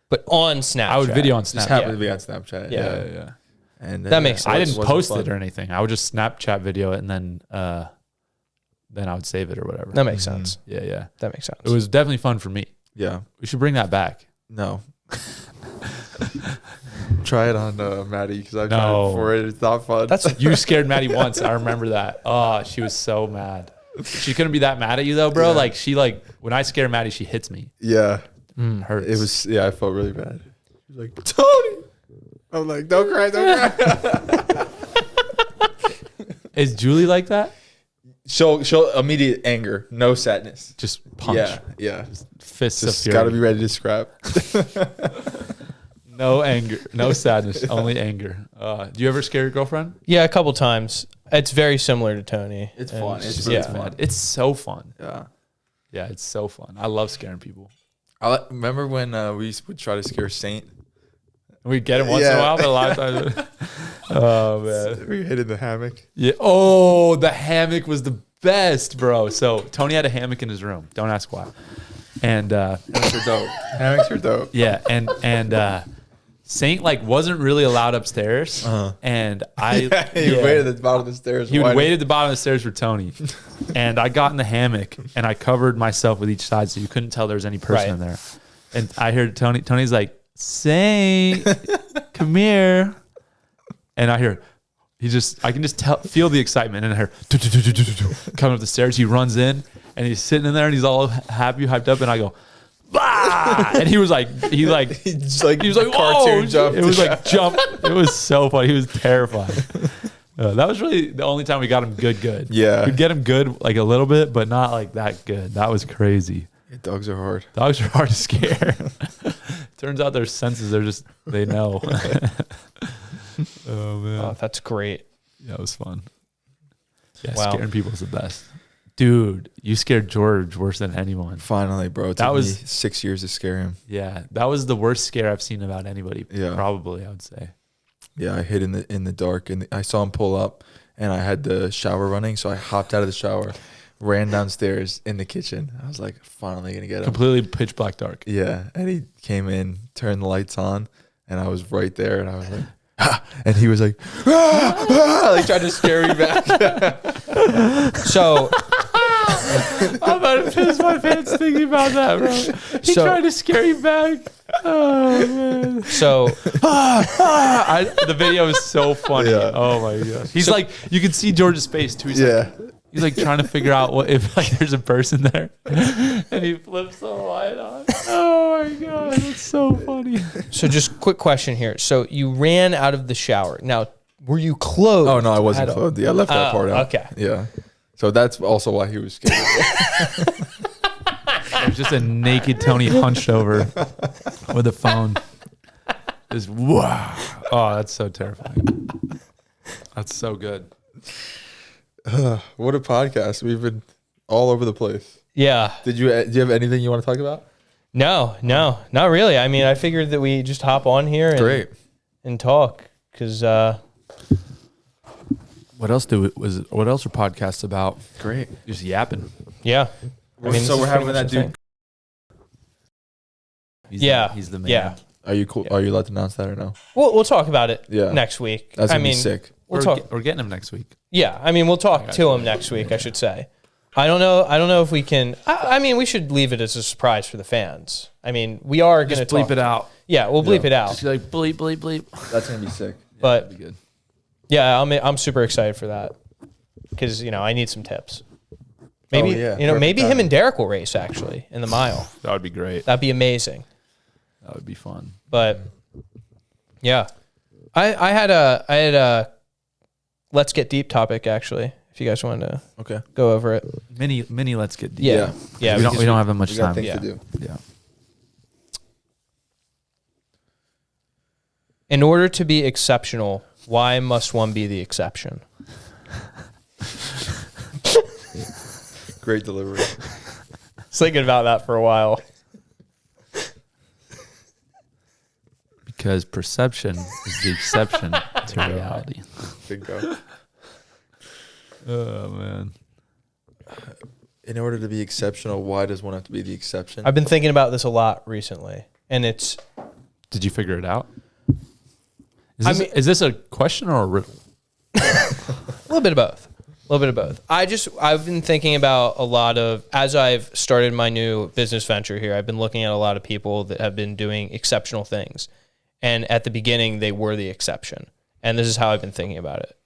But on Snapchat. I would video on just Snapchat. happened to be on Snapchat. Yeah. Yeah. And That makes I sense. didn't wasn't post fun. it or anything. I would just Snapchat video it and then I would save it or whatever. That makes sense. Yeah. That makes sense. It was definitely fun for me. Yeah. We should bring that back. No. Try it on Maddie, because I've tried No. it before. It's not fun. That's You scared Maddie once. I remember that. Oh, she was so mad. She couldn't be that mad at you though, bro. Yeah. Like, when I scare Maddie, she hits me. yeah. Hurts. It was. Yeah, I felt really bad. She was like, Tony. I'm like, don't cry, don't cry. Is Julie like that? Show immediate anger, no sadness. Just punch. Yeah. Fists of Just fury. gotta be ready to scrap. No anger, no sadness, only anger. Do you ever scare your girlfriend? Yeah, a couple times. It's very similar to Tony. It's And fun. It's She's really yeah. fun. mad. It's so fun. Yeah. Yeah, it's so fun. I love scaring people. I remember when we would try to scare Saint. We get him once in a Yeah. while, but a lot of times. Oh man. We hid in the hammock. Yeah. Oh, the hammock was the best, bro. So Tony had a hammock in his room. Don't ask why. And Hammocks are dope. Hammocks are dope. yeah, and Saint wasn't really allowed upstairs, and I He waited at the bottom of the stairs. he would whining. wait at the bottom of the stairs for Tony, and I got in the hammock and I covered myself with each side so you couldn't tell there was any person Right. in there. And I heard Tony's like, Saint, come here, and I hear. I can just feel the excitement, and I hear coming up the stairs. He runs in, and he's sitting in there, and he's all happy, hyped up, and I go, bah! And he was like, He was like whoa! cartoon jump. It was like jump. It was so funny. He was terrified. That was really the only time we got him good. Yeah. we'd get him good like a little bit, but not like that good. That was crazy. Yeah, dogs are hard. Dogs are hard to scare. Turns out their senses, they know. Oh man. Oh, that's great. Yeah, it was fun. Yeah, Wow. scaring people is the best. Dude, you scared George worse than anyone. Finally, bro. It That took was- me 6 years to scare him. Yeah, that was the worst scare I've seen about anybody. Yeah. Probably, I would say. Yeah, I hid in the dark, and I saw him pull up, and I had the shower running, so I hopped out of the shower, ran downstairs in the kitchen. I was like, finally gonna get him. Completely pitch black dark. Yeah, and he came in, turned the lights on, and I was right there, and I was like, ah! And he was like, ah, ah, like trying to scare me back. So, I'm about to piss my pants thinking about that, bro. He So- tried to scare you back. Oh man. so The video is so funny. Yeah. Oh my god. He's like, you can see George's face too. He's like trying to figure out if there's a person there, and he flips the light on. Oh my god, that's so funny. So just quick question here. So you ran out of the shower. Now, were you clothed? Oh no, I wasn't at all? clothed. Yeah, I left that part out. okay. Yeah. So that's also why he was scared. It was just a naked Tony hunched over with a phone. Just wow. Oh, that's so terrifying. That's so good. What a podcast. We've been all over the place. Yeah. Do you have anything you want to talk about? No, not really. I mean, I figured that we just hop on here and talk because. What else what else are podcasts about? Great. Just yapping. Yeah. I mean, so we're having that dude. He's the man. Yeah. Are you cool? Are you allowed to announce that or no? We'll talk about it Yeah. next week. That's gonna be sick. We're getting him next week. Yeah, I mean, we'll talk to him next week, I should say. I don't know if we can. I mean, we should leave it as a surprise for the fans. I mean, we are going to bleep it out. Yeah, we'll bleep it out. Just like bleep, bleep, bleep. That's gonna be sick. But That'd be good. yeah, I'm super excited for that because I need some tips. Maybe maybe him and Derek will race actually in the mile. That would be great. That'd be amazing. That would be fun. But yeah, I had a let's get deep topic actually. If you guys wanted to go over it, Mini. Let's get deep. Yeah. We don't have that much We got time. things to do. Yeah. In order to be exceptional, why must one be the exception? Great delivery. I was thinking about that for a while. Because perception is the exception to reality. Big go. Oh man. In order to be exceptional, why does one have to be the exception? I've been thinking about this a lot recently, and it's. Did you figure it out? Is this a question or a riddle? A little bit of both. I've been thinking about a lot of, as I've started my new business venture here, I've been looking at a lot of people that have been doing exceptional things. And at the beginning, they were the exception. And this is how I've been thinking about it.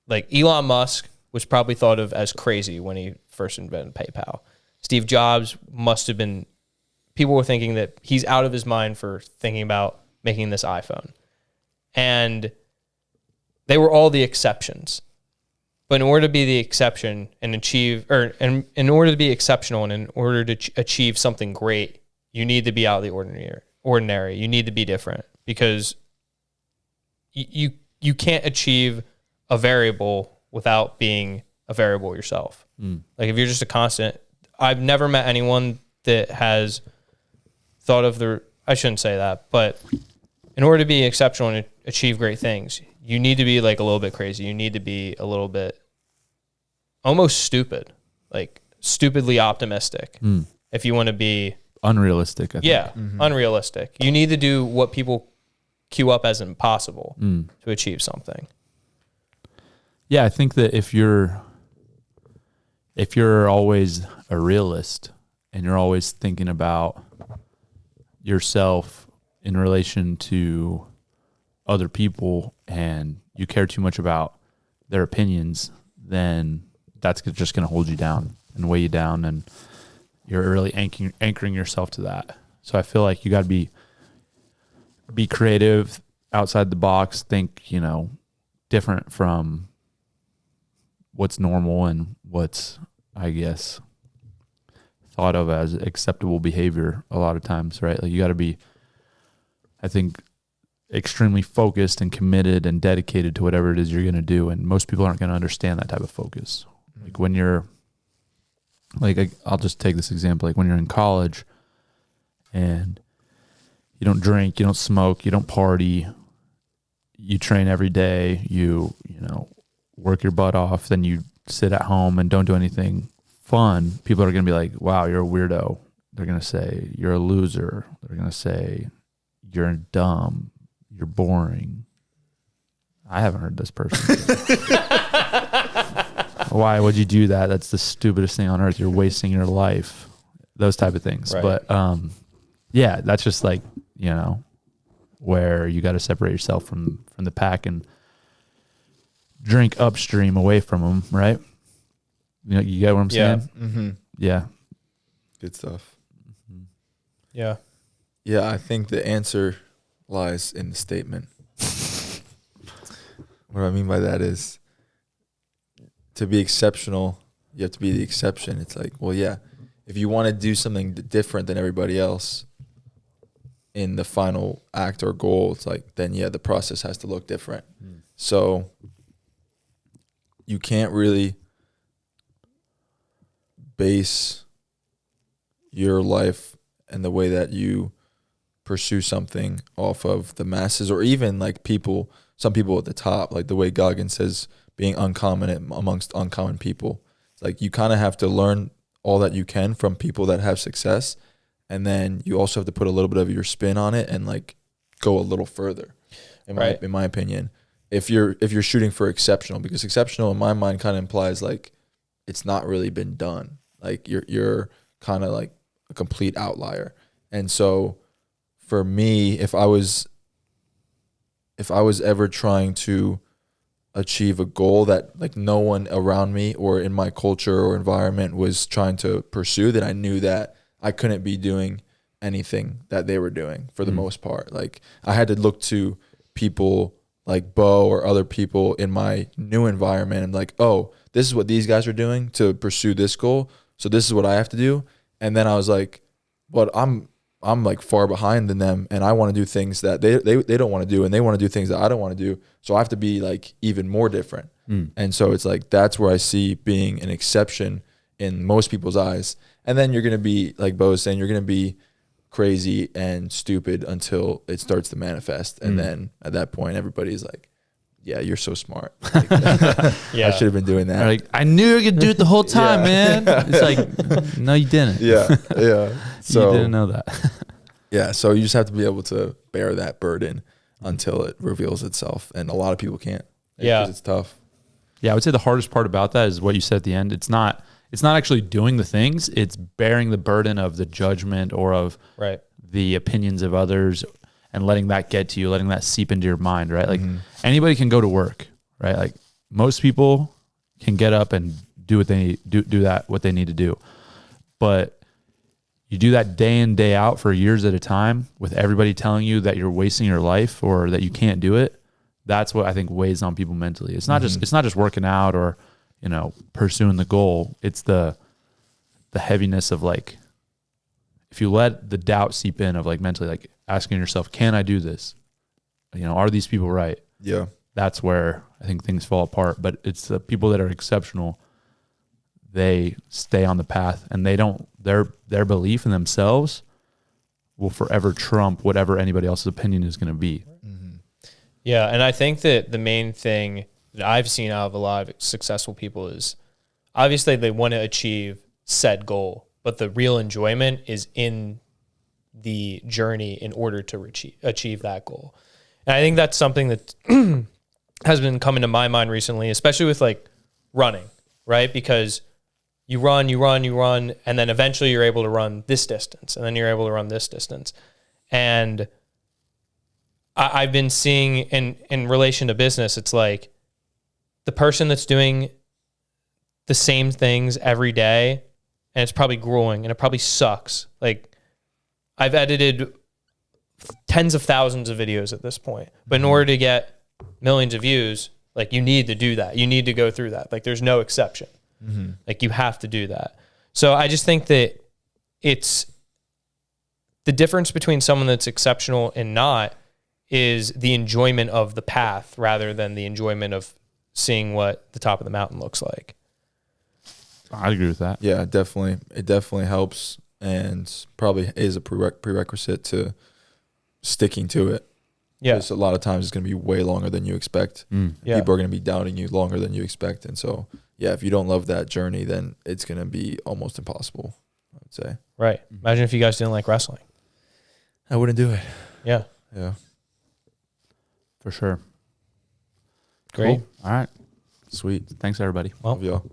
Like Elon Musk was probably thought of as crazy when he first invented PayPal. Steve Jobs must have been, people were thinking that he's out of his mind for thinking about making this iPhone. And they were all the exceptions. But in order to be the exception and in order to be exceptional and in order to achieve something great, you need to be out of the ordinary. You need to be different because you can't achieve a variable without being a variable yourself. Like if you're just a constant, I've never met anyone that has thought of I shouldn't say that, but in order to be exceptional and achieve great things, you need to be like a little bit crazy. You need to be a little bit almost stupid, like stupidly optimistic. If you want to be unrealistic, I think. Unrealistic. You need to do what people queue up as impossible to achieve something. Yeah, I think that if you're always a realist and you're always thinking about yourself in relation to other people and you care too much about their opinions, then that's just going to hold you down and weigh you down, and you're really anchoring yourself to that. So I feel like you got to be creative, outside the box, think, different from what's normal and what's, I guess, thought of as acceptable behavior a lot of times, right? Like you got to be, I think, extremely focused and committed and dedicated to whatever it is you're going to do. And most people aren't going to understand that type of focus. Like when you're, like, I'll just take this example. Like when you're in college and you don't drink, you don't smoke, you don't party, you train every day, you work your butt off, then you sit at home and don't do anything fun. People are going to be like, wow, you're a weirdo. They're going to say you're a loser. They're going to say you're dumb. You're boring. I haven't heard this person. Why would you do that? That's the stupidest thing on earth. You're wasting your life. Those type of things. Right. But yeah, that's just like, where you got to separate yourself from the pack and drink upstream away from them, right? You get what I'm saying? Mm-hmm. Yeah. Good stuff. Yeah. Yeah, I think the answer lies in the statement. What I mean by that is, to be exceptional, you have to be the exception. It's like, well, yeah, if you want to do something different than everybody else in the final act or goal, it's like, then yeah, the process has to look different. So you can't really base your life and the way that you pursue something off of the masses, or even like some people at the top, like the way Goggins says, being uncommon amongst uncommon people. It's like you kind of have to learn all that you can from people that have success, and then you also have to put a little bit of your spin on it and like go a little further. In my opinion, if you're shooting for exceptional, because exceptional in my mind kind of implies like it's not really been done. Like you're kind of like a complete outlier. And so for me, if I was ever trying to achieve a goal that like no one around me or in my culture or environment was trying to pursue, then I knew that I couldn't be doing anything that they were doing for the most part. Like I had to look to people like Bo or other people in my new environment and like, oh, this is what these guys are doing to pursue this goal, so this is what I have to do. And then I was like, but I'm like far behind than them, and I want to do things that they don't want to do, and they want to do things that I don't want to do. So I have to be like even more different. And so it's like that's where I see being an exception in most people's eyes. And then you're gonna be, like Bo was saying, you're gonna be crazy and stupid until it starts to manifest, and then at that point everybody's like, yeah, you're so smart. Like, Yeah. I should have been doing that. Like, I knew you could do it the whole time, man. It's like, no, you didn't. Yeah. So you didn't know that. yeah, so you just have to be able to bear that burden until it reveals itself, and a lot of people can't. Yeah. Because it's tough. Yeah, I would say the hardest part about that is what you said at the end. It's not actually doing the things. It's bearing the burden of the judgment or of the opinions of others, and letting that get to you, letting that seep into your mind, right? Like anybody can go to work, right? Like most people can get up and do what they what they need to do. But you do that day in, day out for years at a time with everybody telling you that you're wasting your life or that you can't do it. That's what I think weighs on people mentally. It's not just working out or, you know, pursuing the goal. It's the heaviness of like, if you let the doubt seep in of like mentally, like asking yourself, can I do this? You know, are these people right? Yeah. That's where I think things fall apart. But it's the people that are exceptional. They stay on the path, and they don't, their belief in themselves will forever trump whatever anybody else's opinion is going to be. Yeah. And I think that the main thing that I've seen out of a lot of successful people is obviously they want to achieve said goal, but the real enjoyment is in the journey in order to achieve that goal. And I think that's something that has been coming to my mind recently, especially with like running, right? Because you run, and then eventually you're able to run this distance, and then you're able to run this distance. And I've been seeing in relation to business, it's like the person that's doing the same things every day, and it's probably growing, and it probably sucks. Like I've edited tens of thousands of videos at this point, but in order to get millions of views, like you need to do that. You need to go through that. Like there's no exception. Like you have to do that. So I just think that it's the difference between someone that's exceptional and not is the enjoyment of the path rather than the enjoyment of seeing what the top of the mountain looks like. I'd agree with that. Yeah, definitely. It definitely helps, and probably is a prerequisite to sticking to it. Yeah. Because a lot of times it's going to be way longer than you expect. Yeah. People are going to be doubting you longer than you expect. And so, yeah, if you don't love that journey, then it's going to be almost impossible, I would say. Right. Imagine if you guys didn't like wrestling. I wouldn't do it. Yeah. Yeah. For sure. Great. Cool. All right. Sweet. Thanks, everybody. Well, Love y'all.